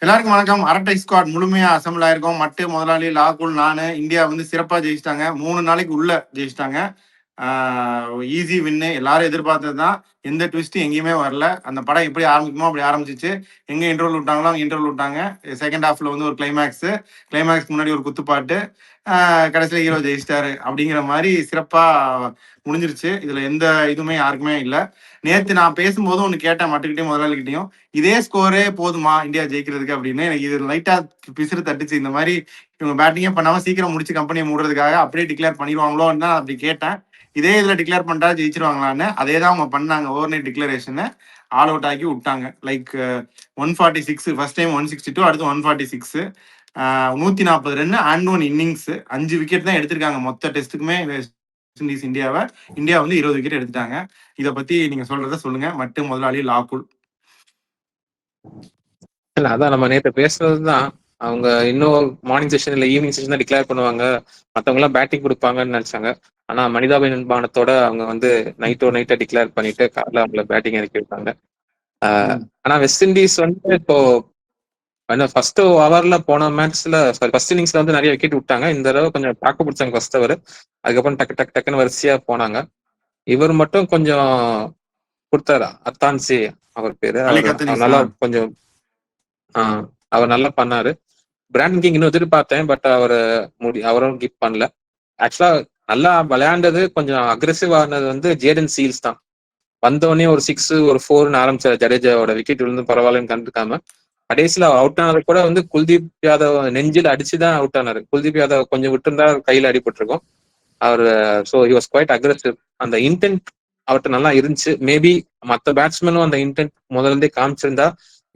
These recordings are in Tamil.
எல்லாருக்கும் வணக்கம். அரட்டை ஸ்குவாட் முழுமையா அசம்பிள் ஆயிருக்கோம். மட்டு முதலாளி லாகுல் நானு. இந்தியா வந்து சிறப்பா ஜெயிச்சிட்டாங்க. 3 நாளைக்கு உள்ள ஜெயிச்சிட்டாங்க. ஈஸி வின்னு. எல்லாரும் எதிர்பார்த்தது தான். எந்த ட்விஸ்ட்டும் எங்கேயுமே வரல. அந்த படம் எப்படி ஆரம்பிக்குமோ அப்படி ஆரம்பிச்சிச்சு. எங்க இன்டர்வல் விட்டாங்களோ அங்க இன்டர்வல் விட்டாங்க. செகண்ட் ஹாஃப்ல வந்து ஒரு கிளைமேக்ஸ்க்கு முன்னாடி ஒரு குத்துப்பாட்டு. கடைசியில் ஹீரோ ஜெயிச்சிட்டாரு அப்படிங்கிற மாதிரி சிறப்பா முடிஞ்சிருச்சு. இதுல எந்த இதுவுமே யாருக்குமே இல்லை. நேத்து நான் பேசும்போது ஒன்று கேட்டேன் மட்டுக்கிட்டையும் முதலாளிகிட்டையும், இதே ஸ்கோரே போதுமா இந்தியா ஜெயிக்கிறதுக்கு அப்படின்னு. எனக்கு இது லைட்டா பிசிறு தட்டுச்சு. இந்த மாதிரி இவங்க பேட்டிங்கே பண்ணாம சீக்கிரம் முடிச்சு கம்பெனியை மூடுறதுக்காக அப்படியே டிக்ளேர் பண்ணிடுவாங்களோன்னு தான் அப்படி கேட்டேன். இதே இதுல டிக்ளேர் பண்ணிட்டா ஜெயிச்சிருவாங்களான்னு. அதே தான் அவங்க பண்ணாங்க. Over night declaration all out ஆக்கி விட்டாங்க. லைக் 146 ஃபர்ஸ்ட் டைம் 162, அடுத்து 146, 140 ரன் அண்ட் 1 இன்னிங்ஸ். 5 விக்கெட் தான் எடுத்திருக்காங்க மொத்த டெஸ்ட்டுக்குமே. வெஸ்ட் இண்டீஸ் இந்தியா வந்து 20 விக்கெட் எடுத்துட்டாங்க. இதை பத்தி நீங்க சொல்றத சொல்லுங்க. மட்டும் முதலாளி லாகுல். இல்ல அதான் நம்ம நேற்று பேசுறதுதான். அவங்க இன்னும் மார்னிங் செஷன் இல்ல ஈவினிங் செஷன் தான் டிக்ளேர் பண்ணுவாங்க, மற்றவங்க எல்லாம் பேட்டிங் கொடுப்பாங்கன்னு நினைச்சாங்க. ஆனா மனிதாபிமானத்தோட அவங்க வந்து நைட்டை டிக்ளேர் பண்ணிட்டு காலைல அவங்கள பேட்டிங் இறக்கி விட்டாங்க. ஆனா வெஸ்ட் இண்டீஸ் வந்து இப்போ ஃபர்ஸ்ட் ஓவர்ல போன மேட்ச்ல ஃபர்ஸ்ட் இன்னிங்ஸ்ல வந்து நிறைய விக்கெட் விட்டாங்க. இந்த தடவை கொஞ்சம் தாக்கு பிடிச்சாங்க ஃபர்ஸ்ட் ஓவர். அதுக்கப்புறம் டக்குன்னு வரிசையா போனாங்க. இவர் மட்டும் கொஞ்சம் கொடுத்தாரு. அத்தான்சி அவர் பேரு. அவர் நல்லா கொஞ்சம் அவர் நல்லா பண்ணாரு. பிராண்டன் கிங் இன்னும் எதிர்பார்த்தேன், பட் அவரும் கிப் பண்ணல. ஆக்சுவலா நல்லா விளையாண்டது, கொஞ்சம் அக்ரெசிவ் ஆனது வந்து ஜேடன் சீல்ஸ் தான். வந்தோடனே ஒரு 6 ஒரு 4 ஆரம்பிச்ச ஜடேஜாவோட விக்கெட் விழுந்து பரவாயில்லன்னு கண்டுக்காம கடைசியில அவுட் ஆனது கூட வந்து குல்தீப் யாதவ் நெஞ்சில் அடிச்சுதான் அவுட் ஆனாரு. குல்தீப் யாதவ் கொஞ்சம் விட்டுருந்தா கையில அடிபட்டிருக்கும் அவர். So he was quite aggressive. அந்த இன்டென்ட் அவர்கிட்ட நல்லா இருந்துச்சு. மேபி மற்ற பேட்ஸ்மேனும் அந்த இன்டென்ட் முதல்ல இருந்தே காமிச்சிருந்தா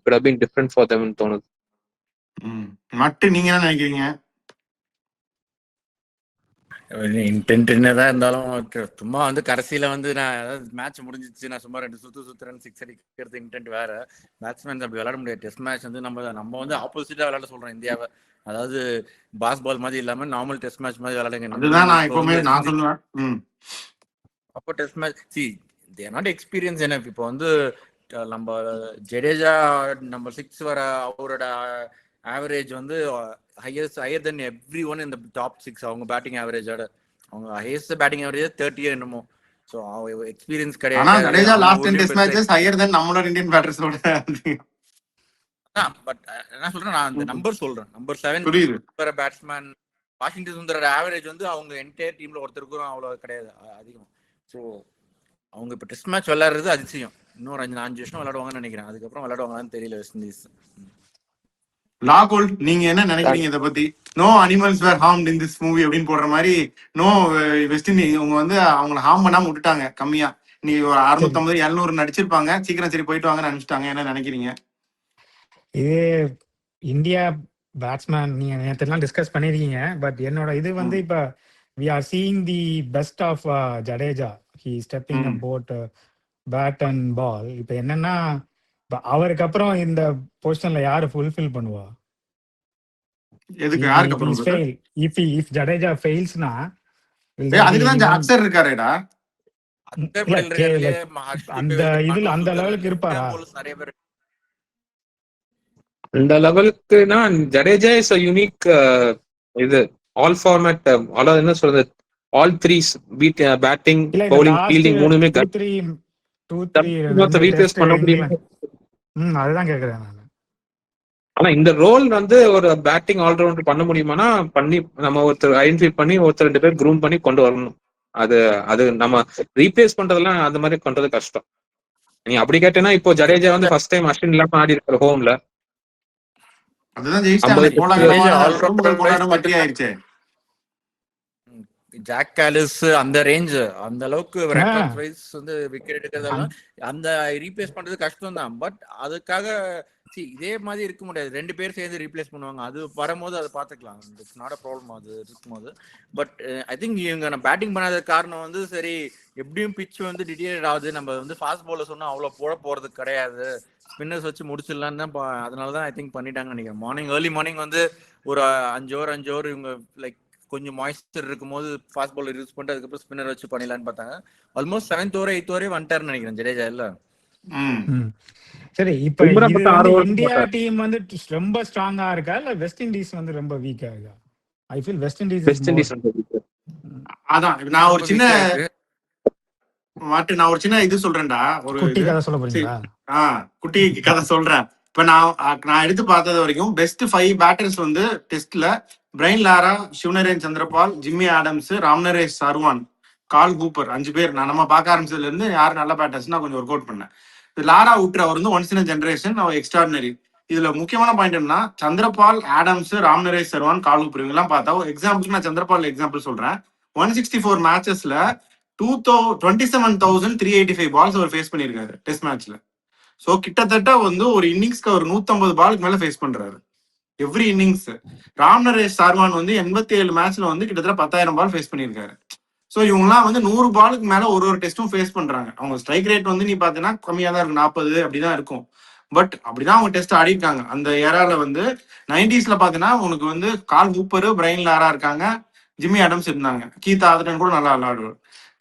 it have been different for தெம்னு தோணுது. மட்டும் நீங்க என்ன நினைக்கிறீங்க? இன்டென்ட் என்னதான் இருந்தாலும் சும்மா வந்து கடைசியில வந்து நான் அதாவது மேட்ச் முடிஞ்சிச்சு, நான் சும்மா 2 சுத்துறேன் 6 அடிக்கிறது இன்டென்ட் வேற. பேட்ஸ்மேன் அப்படி விளையாட முடியாது. டெஸ்ட் மேட்ச் வந்து நம்ம வந்து ஆப்போசிட்டா விளையாட சொல்றோம் இந்தியாவை. அதாவது பாஸ் பால் மாதிரி இல்லாம நார்மல் டெஸ்ட் மேட்ச் மாதிரி விளையாடுங்க. அப்போ test match there not experience. என்ன இப்போ வந்து நம்ம ஜடேஜா நம்பர் 6 வர அவரோட ஆவரேஜ் வந்து ஹையர் தென் எவ்ரி ஒன் இந்த டாப் 6. அவங்க பேட்டிங் ஆவரேஜோட அவங்க ஹையஸ்ட் பேட்டிங் ஆவரேஜ் 30 என்னமோ. சோ அவங்க எக்ஸ்பீரியன்ஸ் கிடையாது. Jadeja last 10 test matches higher than நம்மளோட இந்தியன் பேட்டர்ஸோட. பட் என்ன சொல்றேன், நான் அந்த நம்பர் சொல்றேன். நம்பர் 7 வர பேட்ஸ்மேன் வாஷிங்டன் சுந்தரோட ஆவரேஜ் வந்து அவங்க என்டையர் டீம்ல ஒருத்தருக்கும் அவ்வளவு கிடையாது, அதிகம். ஸோ அவங்க இப்போ டெஸ்ட் மேட்ச் விளையாடுறது அதிசயம். இன்னொரு 5 வருஷம் விளையாடுவாங்கன்னு நினைக்கிறேன். அதுக்கப்புறம் விளையாடுவாங்கன்னு தெரியல வெஸ்ட் இண்டீஸ். லாகுல், நீங்க என்ன நினைக்கிறீங்க இதை பத்தி? No animals were harmed in this movie அப்படின்னு போடுற மாதிரி, நோ வெஸ்ட் இண்டீஸ் அவங்க வந்து அவங்களை ஹார்ம் பண்ணாம விட்டுட்டாங்க. கம்மியா நீ ஒரு 650 700 நடிச்சிருப்பாங்க, சீக்கிரம் சரி போயிட்டு வாங்கன்னு நினைச்சிட்டாங்க. என்ன நினைக்கிறீங்க? இது இந்தியா பேட்ஸ்மேன் நீங்க நேற்று டிஸ்கஸ் பண்ணிருக்கீங்க. பட் என்னோட இது வந்து இப்ப we are seeing the best of Jadeja. He stepping about bat and ball. இப்ப என்னன்னா அவருக்கு அப்புறம் இந்த பொசிஷன்ல யாரு ஃபுல்ஃபில் பண்ணுவா? எதுக்கு யாருக்கு அப்புறம்? if Jadeja failsனா அதுக்கு தான் அக்சர் இருக்காரேடா. அந்த இதுல அந்த லெவலுக்கு இருப்பாரா? இந்த லெவலுக்குனா ஜடேஜா இஸ் a unique இது ஆல் ஃபார்மேட். அதாவது என்ன சொல்றது, ஆல் த்ரீஸ் பீட் பேட்டிங் பவுலிங் ஃபீல்டிங் மூணுமே ரீப்ளேஸ் பண்ண முடியும். அதுதான் கேக்குறேன் நான். ஆனா இந்த ரோல் வந்து ஒரு பேட்டிங் ஆல்ரவுண்டர் பண்ண முடியுமானா பண்ணி நம்ம ஒருத்தர் ஐடென்டிஃபை பண்ணி ஒருத்தர் 2 பேர் க்ரூம் பண்ணி கொண்டு வரணும். அது நம்ம ரீப்ளேஸ் பண்றதெல்லாம் அந்த மாதிரி பண்றது கஷ்டம். நீ அப்படி கேட்டேன்னா இப்போ ஜடேஜா வந்து ஃபர்ஸ்ட் டைம் அஸ்வின் இல்லாம ஆடி இருக்காரு ஹோம்ல. அதுதான் ஜெயிச்சிட்டாங்க. ஜாக் காலிஸ் அந்த ரேஞ்ச் அந்த அளவுக்கு ரெக்கார்ட் வைஸ் வந்து விக்கெட் எடுக்கிறதெல்லாம் அந்த ரீப்ளேஸ் பண்றது கஷ்டம் தான். பட் அதுக்காக இதே மாதிரி இருக்க முடியாது. 2 பேர் சேர்ந்து ரீப்ளேஸ் பண்ணுவாங்க. அது வரும்போது அதை பார்த்துக்கலாம். இட்ஸ் நாட் அ ப்ராப்ளம் அது இருக்கும்போது. பட் ஐ திங்க் இவங்க பேட்டிங் பண்ணாத காரணம் வந்து சரி எப்படியும் பிட்ச் வந்து டிட்டீரியேட் ஆகுது, நம்ம வந்து ஃபாஸ்ட் பாலர் சொன்னா அவ்வளவு போறது கிடையாது, ஸ்பின்னர்ஸ் வச்சு முடிச்சிடலான்னு தான். அதனாலதான் ஐ திங்க் பண்ணிட்டாங்கன்னு நினைக்கிறேன். ஏர்லி மார்னிங் வந்து ஒரு 5 ஓவர் இவங்க லைக் கொஞ்சம் மாய்ஸ்சர் இருக்கும் போது ஃபாஸ்ட் பாலர் யூஸ் பண்ணிட்டு அதுக்கப்புறம் ஸ்பின்னர் வச்சு பண்ணிடலான்னு பார்த்தாங்க. ஆல்மோஸ்ட் 7th ஓவர் 8th ஓவரே வந்துட்டாருன்னு நினைக்கிறேன் ஜடேஜா. இல்ல ம். ம். சரி, இப்ப பும்ரா இது மட்டும் 6 வந்து ஓவர் இந்தியா போட்டார். டீம் வந்து ரொம்ப ஸ்ட்ராங்கா இருக்கா இல்ல வெஸ்ட் இண்டீஸ் வந்து ரொம்ப வீக்கா இருக்கா? I feel west Indies is west more. Indies வந்து weak. அதான் நான் ஒரு ரொம்ப சின்ன வீக்கா இருக்கு. நான் ஒரு சின்ன இது சொல்றேன்டா. ஒரு குட்டி இது கதை சொல்ல சரி, போறீங்களா? குட்டி கதை சொல்றேன். இப்ப நான் எடுத்து பார்த்தது வரைக்கும் பெஸ்ட் 5 பேட்டர்ஸ் வந்து டெஸ்ட்ல Brian Lara, Shivnarine Chanderpaul, Jimmy Adams, Ramnaresh Sarwan, Carl woofer 5 பேர். நான் நம்ம பார்க்க ஆரம்பிச்சதுல இருந்து யார் நல்ல பேட்டர்ஸ் நான் கொஞ்சம் ஒர்க் அவுட் பண்ணேன். லாரா விட்டுரு, அவர் வந்து ஒன்ஸ் இன் ஜெனரேஷன், அவர் எக்ஸ்ட்ராடினரி. இதுல முக்கியமான பாயிண்ட் என்னன்னா Chandrapal, Adams, Ramnaresh Sarwan, Carl woofer இவங்கெல்லாம் பார்த்தா எக்ஸாம்பிள் நான் சந்திரபால் எக்ஸாம்பிள் சொல்றேன். 164 மேட்சஸ்ல 27,385 பால்ஸ் அவர் ஃபேஸ் பண்ணியிருக்காரு டெஸ்ட் மேட்ச்ல. ஸோ கிட்டத்தட்ட வந்து ஒரு இன்னிங்ஸ்க்கு அவர் 150 பாலுக்கு மேல ஃபேஸ் பண்றாரு எவ்ரி இன்னிங்ஸ். ராம்நரேஷ் சார்வான் வந்து 87 மேட்ச்ல வந்து கிட்டத்தட்ட 10,000 பால் ஃபேஸ் பண்ணியிருக்காரு. ஸோ இவங்கலாம் வந்து 100 பாலுக்கு மேல ஒரு டெஸ்ட்டும் ஃபேஸ் பண்றாங்க. அவங்க ஸ்ட்ரைக் ரேட் வந்து நீ பார்த்தீங்கன்னா கம்மியா தான் இருக்கும், 40 அப்படிதான் இருக்கும். பட் அப்படிதான் அவங்க டெஸ்ட் ஆடிருக்காங்க. அந்த ஏரால வந்து 90ஸ்ல பாத்தீங்கன்னா உனக்கு வந்து கால் ஹூப்பரு, பிரைன் லாரா இருக்காங்க, ஜிம்மி ஆடம்ஸ் இருந்தாங்க, கீத் ஆதரன் கூட நல்லா விளையாடுவார்.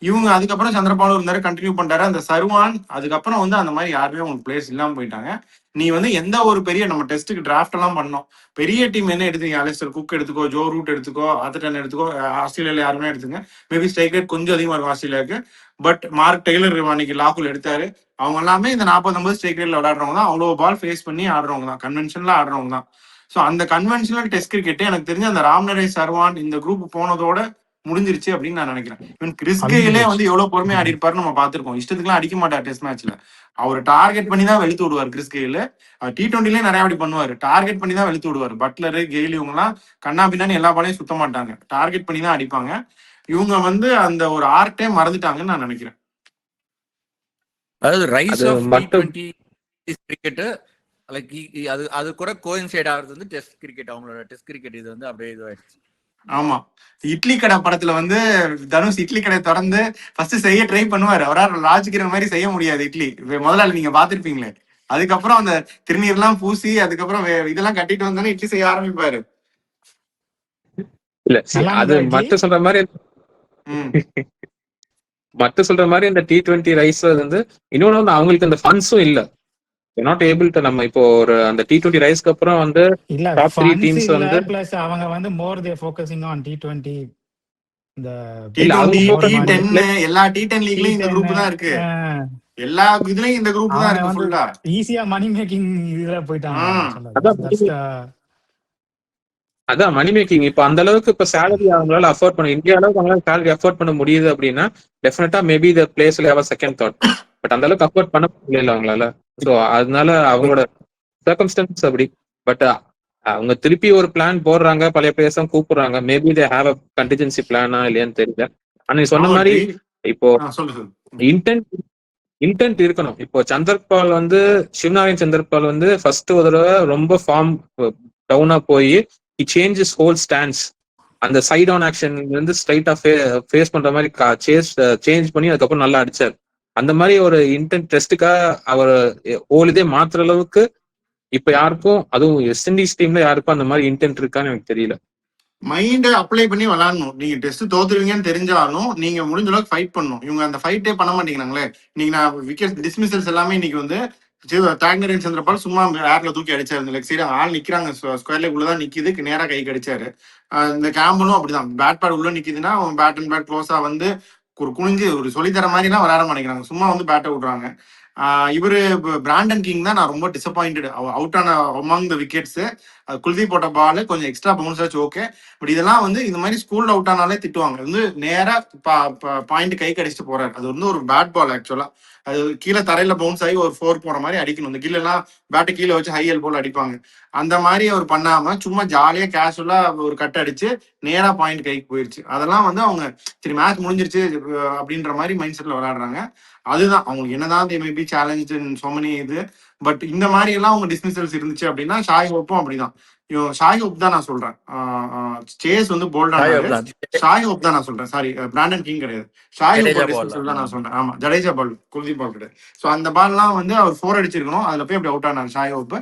இவங்க அதுக்கப்புறம் சந்திரபாலு இருந்தாரு, கண்டினியூ பண்றாரு. அந்த சர்வான் அதுக்கப்புறம் வந்து அந்த மாதிரி யாருமே உங்களுக்கு பிளேஸ் இல்லாம போயிட்டாங்க. நீ வந்து எந்த ஒரு பெரிய நம்ம டெஸ்ட்டுக்கு டிராஃப்ட் எல்லாம் பண்ணோம், பெரிய டீம் என்ன எடுத்தீங்க, அலிஸ்டர் குக் எடுத்துக்கோ, ஜோ ரூட் எடுத்துக்கோ, ஆதர்டன் எடுத்துக்கோ, ஆஸ்திரேலியால யாருமே எடுத்துங்க. மேபி ஸ்ட்ரைக் ரேட் கொஞ்சம் அதிகமா இருக்கும் ஆஸ்திரேலியாவுக்கு. பட் மார்க் டெய்லர் அன்னைக்கு லாக்குல் எடுத்தாரு. அவங்க எல்லாமே இந்த 40-50 ஸ்ட்ரைக் ரேட்ல விளையாடுறவங்க தான், அவ்வளோ பால் ஃபேஸ் பண்ணி ஆடுறவங்க தான், கன்வென்ஷன்ல ஆடுறவங்க தான். ஸோ அந்த கன்வென்ஷனல் டெஸ்ட் கிரிக்கெட் எனக்கு தெரிஞ்சு அந்த ராம்நரேஷ் சர்வான் இந்த குரூப் போனதோட முடிஞ்சிருச்சு அப்படின்னு நான் நினைக்கிறேன். இவன் கிறிஸ் அழிஞ்சு கெயிலே போச்சு. வந்து எவ்வளவு பொறுமையா ஆடி இருப்பாரு நம்ம பாத்திருக்கோம். இஷ்டத்துக்குலாம் அடிக்க மாட்டார் டெஸ்ட் மேட்ச்ல. அவர் டார்கெட் பண்ணி தான் வெளுத்து விடுவார். கிறிஸ் கெயில் T20லயே நிறைய அப்படி பண்ணுவாரு, டார்கெட் பண்ணி தான் வெளுத்து விடுவார். பட்லரு, கெயில் இவங்க எல்லாம் கண்ணா பின்னான்னு எல்லா பாலையும் சுத்த மாட்டாங்க, டார்கெட் பண்ணி தான் அடிப்பாங்க. இவங்க வந்து அந்த ஒரு ஆர்ட்டே மறந்துட்டாங்கன்னு நான் நினைக்கிறேன். அதாவது ரைஸ் அது ஆஃப் மட்டும் T20 கிரிக்கெட் லைக் அது கூட கோயின்சைட் ஆகிறது வந்து டெஸ்ட் கிரிக்கெட், அவங்களோட டெஸ்ட் கிரிக்கெட் இது வந்து அப்படியே இதுவாயிடுச்சு. ஆமா, இட்லி கடை படத்துல வந்து தனுஷ் இட்லி கடை திறந்து ஃபர்ஸ்ட் செய்ய ட்ரை பண்ணுவாரு. அவரால் ராஜ்கிரண் மாதிரி செய்ய முடியாது இட்லி, முதலாளி நீங்க பாத்திருப்பீங்களே. அதுக்கப்புறம் அந்த திருநீர் எல்லாம் பூசி அதுக்கப்புறம் இதெல்லாம் கட்டிட்டு வந்தானே இட்லி செய்ய ஆரம்பிப்பாரு. இல்ல நல்லா அது இருந்ததா இட்லி? மத்த சொல்ற மாதிரி ம். இந்த T20 ரைஸ் வந்து இன்னொன்னு வந்து அவங்களுக்கு அந்த ஃபண்ட்ஸும் இல்ல. நாட் ஏபிள் டு நம்ம இப்போ ஒரு அந்த T20 ரைஸ்க்கு அப்புறம் வந்து இல்ல டாப் 3 ஃபண்ட்ஸ் டீம்ஸ் இல்ல, வந்து பிளஸ் அவங்க வந்து மோர் தே ஃபோக்கஸிங் ஆன் T20. இந்த இல்ல அவங்க T20, மோர் ஃபோக்கஸ் மணி, T10 எல்லா T10 லீக்லயும் இந்த T10 குரூப் தான் இருக்கு. எல்லா இதுலயும் இந்த குரூப் தான் அவங்க இருக்கு வந்து ஃபுல்லா. ஈஸியா மணி மேக்கிங் இதுல போயிட்டாங்க ஆக்சுவலா. அதான் மணி மேக்கிங். இப்ப அந்த அளவுக்கு இப்ப சேலரி அவங்களால அஃபோர்ட் பண்ண, இந்தியா அளவுக்கு அவங்களால சேலரி அஃபோர்ட் பண்ண முடியுது அப்படின்னா டெஃபினட்டா மேபி த பிளேஸ்ல ஹேவ் செகண்ட் தாட். பட் அந்த அளவுக்கு அஃபோர்ட் பண்ண முடியல அவங்களால. ஸோ அதனால அவங்களோட சர்க்கம்ஸ்டன்ஸ் அப்படி. பட் அவங்க திருப்பி ஒரு பிளான் போடுறாங்க, பழைய பிளேயர்ஸ் கூப்பிடுறாங்க. Maybe they have a contingency பிளானா இல்லையான்னு தெரியல. ஆனா நீ சொன்ன மாதிரி இப்போ இன்டென்ட் இருக்கணும். இப்போ சந்தர்பால் வந்து சிவநாராயண் சந்தர்பால் வந்து ஃபர்ஸ்ட் ஒரு தடவை ரொம்ப ஃபார்ம் டவுனா போய் சேஞ்சஸ் ஹோல் ஸ்டாண்ட்ஸ், அந்த சைட் ஆன் ஆக்ஷன் வந்து ஸ்ட்ரைட்டா ஃபேஸ் பண்ற மாதிரி சேஞ்ச் பண்ணி அதுக்கப்புறம் நல்லா அடிச்சார். அந்த மாதிரி ஒரு இன்டென்ட் டெஸ்ட்டுக்காக அவர் ஹோல் இதே மாத்துற அளவுக்கு இப்ப யாருக்கும், அதுவும் வெஸ்ட் இண்டீஸ் டீம்ல யாருக்கும் அந்த மாதிரி இன்டென்ட் இருக்கான்னு எனக்கு தெரியல. மைண்டை அப்ளை பண்ணி விளாடணும். நீங்க டெஸ்ட் தோத்துருவீங்கன்னு தெரிஞ்சாலும் நீங்க முடிஞ்ச அளவுக்கு ஃபைட் பண்ணணும். இவங்க அந்த ஃபைட்டே பண்ண மாட்டேங்கிறாங்களே. இன்னைக்கு நான் விக்கெட் டிஸ்மிசல்ஸ் எல்லாமே இன்னைக்கு வந்து தாக்னரேன் சந்திரபால் சும்மா ஏர்ல தூக்கி அடிச்சாரு. லெக் சைடு ஆள் நிக்கிறாங்க, ஸ்கொயர்ல உள்ளதான் நிக்குது, நேரா கை அடிச்சாரு. இந்த கேம்பனும் அப்படிதான், பேட் பேட் உள்ள நிக்குதுன்னா அவன் பேட் அண்ட் பேட் க்ளோஸா வந்து ஒரு குனிஞ்சு ஒரு சொல்லித்தர மாதிரி எல்லாம் விளையாட மாட்டேங்கிறாங்க, சும்மா வந்து பேட்டை விடுறாங்க. இவரு பிராண்டன் கிங் தான் நான் ரொம்ப டிசப்பாயிண்டட். அவுட் ஆன அமாங் த விக்கெட்ஸ். குல்தீப் போட்ட பால் கொஞ்சம் எக்ஸ்ட்ரா பவுன்ஸ் ஆச்சு, ஓகே. பட் இதெல்லாம் வந்து இந்த மாதிரி ஸ்கூல்ல அவுட் ஆனாலே திட்டுவாங்க. வந்து நேரா பாயிண்ட் கை கடிச்சிட்டு போறாரு. அது வந்து ஒரு பேட் பால் ஆக்சுவலா. அது கீழே தரையில பவுன்ஸ் ஆகி ஒரு 4 போற மாதிரி அடிக்கணும். இந்த கீழே எல்லாம் பேட்டு கீழே வச்சு ஹை எல் போல் அடிப்பாங்க. அந்த மாதிரி அவர் பண்ணாம சும்மா ஜாலியா கேஷுவலா ஒரு கட் அடிச்சு நேரா பாயிண்ட் கைக்கு போயிருச்சு. அதெல்லாம் வந்து அவங்க சரி மேட்ச் முடிஞ்சிருச்சு அப்படின்ற மாதிரி மைண்ட் செட்ல விளையாடுறாங்க. அதுதான் அவங்களுக்கு என்னதான் மேபி சேலஞ்ச் சோ மெனி இது. பட் இந்த மாதிரி எல்லாம் அவங்க டிஸ்மிசல்ஸ் இருந்துச்சு அப்படின்னா ஷாய் ஹோப்பும் அப்படிதான். ஷாய் ஹோப் தான் நான் சொல்றேன். சேஸ் வந்து போல்டானாரு. ஷாய் ஹோப் தான் நான் சொல்றேன், சாரி பிராண்டன் கிங் கிடையாது. ஷாய் ஹோப் டிஸ்மிசல் தான் நான் சொல்றேன். ஆமா, ஜடேஜா பால், குல்தீப் பால் கிடையாது. ஸோ அந்த பால்லாம் வந்து அவர் 4 அடிச்சிருக்கணும், அதுல போய் அப்படி அவுட் ஆனார் ஷாய் ஹோப்.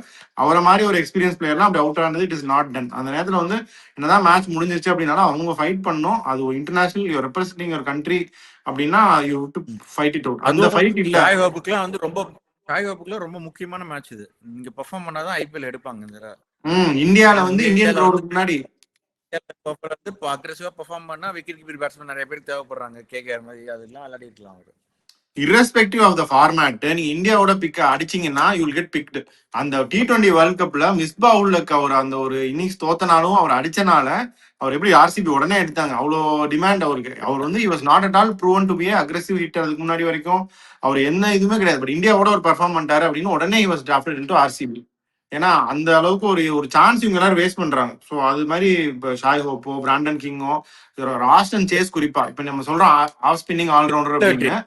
அவரை மாதிரி ஒரு எக்ஸ்பீரியன்ஸ் பிளேயர்லாம் அப்படி அவுட் ஆனது இட் இஸ் நாட் டன். அந்த நேரத்தில் வந்து என்னதான் மேட்ச் முடிஞ்சிருச்சு அப்படின்னாலும் அவங்க ஃபைட் பண்ணணும். அது ஒரு international, you representing your country அப்படின்னா you to fight it out. அந்த ஃபைட் இல்ல. ஷாய் ஹோப்புக்குலாம் வந்து ரொம்ப ஷாய் ஹோப்புக்குள்ள ரொம்ப முக்கியமான மேட்ச் இது. இங்க பெர்ஃபார்ம் பண்ணாதான் ஐபிஎல் எடுப்பாங்க இந்த தடவை. இந்தியால ஏன்னா வந்து இந்தியன் இந்தியால க்ரௌடுக்கு முன்னாடி வந்து அக்ரெசிவா பெர்ஃபார்ம் பண்ணா விக்கெட் கீப்பர் பேட்ஸ்மேன் நிறைய பேர் தேவைப்படுறாங்க. கேகேஆர் மாதிரி அதெல்லாம் விளையாடி இருக்கலாம் அவரு. irrespective ஆஃப் த ஃபார்மேட் நீங்க இந்தியாவோட பிக்க அடிச்சீங்கன்னா யூ வில் கெட் பிக்டு. அந்த T20 வேர்ல்ட் கப்ல மிஸ்பா உல்லக் அவர் அந்த ஒரு இன்னிங்ஸ் தோத்தனாலும் அவர் அடிச்சனால அவர் எப்படி ஆர்சிபி உடனே எடுத்தாங்க. அவ்வளோ டிமாண்ட் அவருக்கு. அவர் வந்து he was not at all proven to be a aggressive hitter. அதுக்கு முன்னாடி வரைக்கும் அவர் என்ன இதுவுமே கிடையாது. பட் இந்தியாவோட ஒரு பெர்ஃபார்ம் பண்ணிட்டாரு அப்படின்னு உடனே he was drafted into RCB. ஏன்னா அந்த அளவுக்கு ஒரு சான்ஸ் இவங்க எல்லாரும் வேஸ்ட் பண்றாங்க. ஸோ அது மாதிரி இப்போ ஷாய் ஹோப்போ பிராண்டன் கிங்கோ ராஸ்டன் சேஸ் குறிப்பா இப்ப நம்ம சொல்றோம் ஆஃப் ஸ்பின்னிங் ஆல்ரவுண்டர் அப்படின்னு.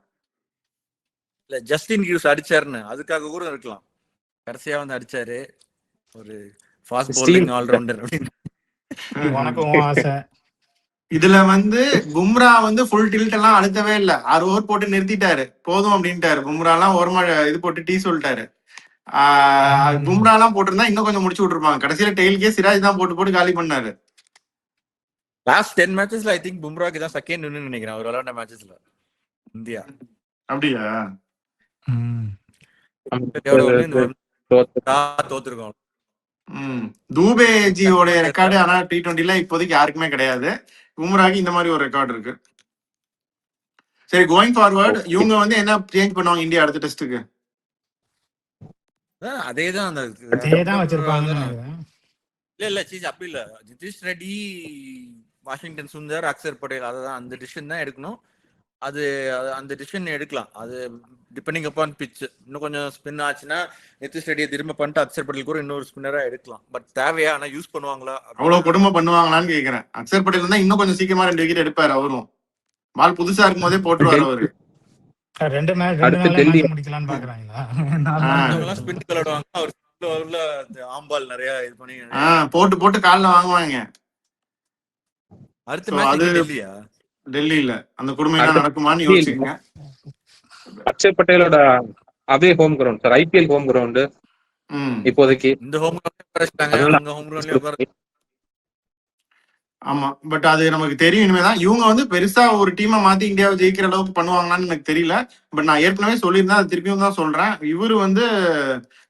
இல்ல ஜஸ்டின் ஹியூஸ் அடிச்சாருன்னு அதுக்காக கூட இருக்கலாம். கடைசியா வந்து அடிச்சாரு ஒரு ஃபாஸ்ட் பவுலிங் ஆல்ரவுண்டர் அப்படின்னு. உனக்கும் ஆசை. இதுல வந்து பும்ரா வந்து ஃபுல் டில்ட் எல்லாம் அழுத்தவே இல்ல. 6 ஓவர் போட்டு நிறுத்திட்டாரு. போதும் அப்படின்ட்டாரு. பும்ரா எல்லாம் ஓரமா இது போட்டு டீ சொல்லிட்டாரு. பும்ரா எல்லாம் போட்டிருந்தா இன்னும் கொஞ்சம் முடிச்சு விட்டுருப்பாங்க. கடைசியில டெய்ல்கே சிராஜ் தான் போட்டு காலி பண்ணாரு. லாஸ்ட் 10 மேட்சஸ்ல ஐ திங்க் பும்ராக்கு தான் செகண்ட் வின்னு நினைக்கிறேன் அவர் விளையாண்ட மேட்சஸ்ல இந்தியா. அப்படியா? தோத்துருக்கோம். தூபே ஜியோட ரெக்கார்டு ஆனா T20ல இப்போதைக்கு யாருக்குமே கிடையாது. பும்ராக்கு இந்த மாதிரி ஒரு ரெக்கார்டு இருக்கு. சரி, கோயிங் ஃபார்வர்ட் இவங்க வந்து என்ன சேஞ்ச் பண்ணுவாங்க இந்தியா அடுத்த டெஸ்ட்டுக்கு? அதேதான் வச்சிருப்பாங்க. இல்ல சீஸ் அப்படி இல்ல. நிதிஷ் ரெட்டி, வாஷிங்டன் சுந்தர், அக்சர் பட்டேல் அதான் அந்த டிசிஷன் தான் எடுக்கணும். அது அந்த டிசிஷன் எடுக்கலாம். அது டிபெண்டிங் அப்பான் பிட்ச். இன்னும் கொஞ்சம் ஸ்பின் ஆச்சுன்னா நிதிஷ் ரெட்டியை திரும்ப பண்ணிட்டு அக்சர் பட்டேல் கூட இன்னொரு ஸ்பின்னரா எடுக்கலாம். பட் தேவையா? ஆனா யூஸ் பண்ணுவாங்களா? அவ்வளவு கொடுமை பண்ணுவாங்களான்னு கேக்குறேன். அக்சர் பட்டேல் தான் இன்னும் கொஞ்சம் சீக்கிரமா 2 விக்கெட் எடுப்பாரு. அவரும் பால் புதுசா இருக்கும் போதே போட்டுருவாரு அவரு. 2 மேட்ச் முடிக்கலாம்னு பாக்குறாங்களா? ஸ்பின் விளையாடுவாங்க. அவர் ஆம்பால் நிறைய இது பண்ணி போட்டு கால்ல வாங்குவாங்க. அடுத்த மேட்ச் டெல்லியில அந்த கொடுமையெல்லாம் நடக்குமான்னு யோசிச்சுங்க. அக்ஷர் பட்டேலோட அதே home ground sir, IPL home ground இப்போதைக்கு இந்த ஹோம் கிரவுண்ட். ஆமா, பட் அது நமக்கு தெரியும் இனிமேதான். இவங்க வந்து பெருசா ஒரு டீமை மாத்தி இந்தியாவை ஜெயிக்கிற அளவுக்கு பண்ணுவாங்களான்னு எனக்கு தெரியல. பட் நான் ஏற்கனவே சொல்லியிருந்தேன், அது திருப்பியும் தான் சொல்றேன். இவரு வந்து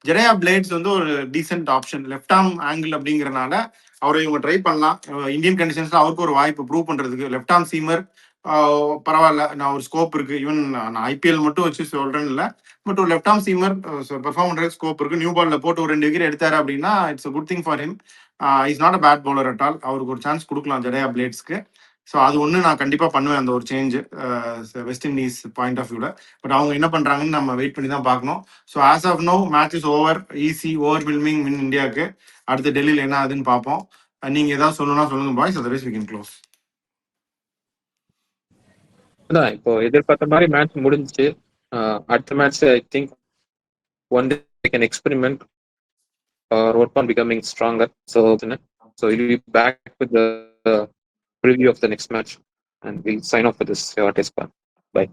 ஜெரையா பிளேட்ஸ் வந்து ஒரு decent option. Left arm angle அப்படிங்கறனால அவரை இவங்க ட்ரை பண்ணலாம். இந்தியன் கண்டிஷன்ஸ்ல அவருக்கு ஒரு வாய்ப்பு ப்ரூவ் பண்றதுக்கு. லெஃப்ட் ஆர்ம் சீமர் பரவாயில்ல, நான் ஒரு ஸ்கோப் இருக்கு. ஈவன் நான் ஐபிஎல் மட்டும் வச்சு சொல்றேன்னு இல்லை, பட் ஒரு லெஃப்ட் ஆர்ம் சீமர் பெர்ஃபார்ம் பண்றதுக்கு ஸ்கோப் இருக்கு. நியூ பால்ல போட்டு ஒரு 2 விக்கெட் எடுத்தாரு அப்படின்னா it's good thing for him. Is not a bad bowler at all. அவருக்கு ஒரு சான்ஸ் கொடுக்கலாம் ஜெரையா பிளேட்ஸ்க்கு. ஸோ அது ஒன்று நான் கண்டிப்பாக பண்ணுவேன், அந்த ஒரு change West Indies point of வியூவில். பட் அவங்க என்ன பண்ணுறாங்கன்னு நம்ம வெயிட் பண்ணி தான் பார்க்கணும். So as of now match is over. Easy overwhelming win இந்தியாவுக்கு. அடுத்து டெல்லியில் என்ன ஆகுதுன்னு பார்ப்போம். நீங்கள் ஏதாவது சொல்லணும்னா சொல்லுங்க boys, otherwise we can close. அதான் இப்போ எதிர்பார்த்த மாதிரி மேட்ச் முடிஞ்சிச்சு. அடுத்த match I think one day can experiment or work on becoming stronger. So we'll be back with the preview of the next match and we'll sign off for this test one. Bye.